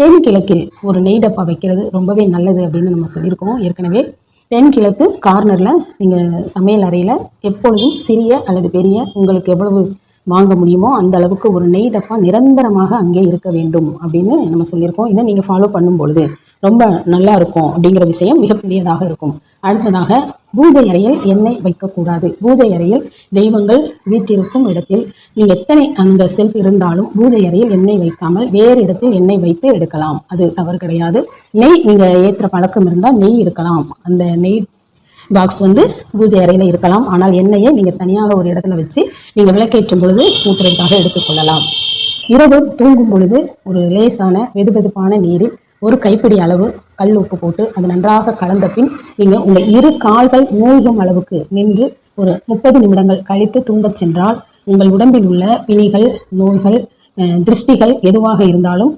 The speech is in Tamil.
தென்கிழக்கில் ஒரு நெய் டப்பா வைக்கிறது ரொம்பவே நல்லது அப்படின்னு நம்ம சொல்லியிருக்கோம் ஏற்கனவே. தென்கிழக்கு கார்னரில் நீங்கள் சமையல் அறையில் எப்பொழுதும் சிறிய அல்லது பெரிய உங்களுக்கு எவ்வளவு வாங்க முடியுமோ அந்த அளவுக்கு ஒரு நெய் டப்பா நிரந்தரமாக அங்கே இருக்க வேண்டும் அப்படின்னு நம்ம சொல்லியிருக்கோம். இதை நீங்கள் ஃபாலோ பண்ணும் பொழுது ரொம்ப நல்லா இருக்கும் அப்படிங்கிற விஷயம் மிகப்பெரியதாக இருக்கும். அடுத்ததாக, பூஜை அறையில் எண்ணெய் வைக்கக்கூடாது. பூஜை அறையில் தெய்வங்கள் வீட்டிற்கும் இடத்தில் நீங்கள் எத்தனை அந்த செல்ஃப் இருந்தாலும் பூஜை அறையில் எண்ணெய் வைக்காமல் வேறு இடத்தில் எண்ணெய் வைத்து எடுக்கலாம். அது தவறு கிடையாது. நெய் நீங்கள் ஏற்றுற பழக்கம் இருந்தால் நெய் இருக்கலாம், அந்த நெய் பாக்ஸ் பூஜை அறையில் இருக்கலாம். ஆனால் எண்ணெயை நீங்கள் தனியாக ஒரு இடத்துல வச்சு நீங்கள் விளக்கேற்றும் பொழுது ஊற்றுறதுக்காக எடுத்துக்கொள்ளலாம். இரவு தூங்கும் பொழுது ஒரு லேசான வெதுவெதுப்பான நீரில் ஒரு கைப்பிடி அளவு கல் உப்பு போட்டு அது நன்றாக கலந்த பின் நீங்கள் உங்கள் இரு கால்கள் மூழ்கும் அளவுக்கு நின்று ஒரு 30 நிமிடங்கள் கழித்து தூங்கச் சென்றால் உங்கள் உடம்பில் உள்ள பிணிகள், நோய்கள், திருஷ்டிகள் எதுவாக இருந்தாலும்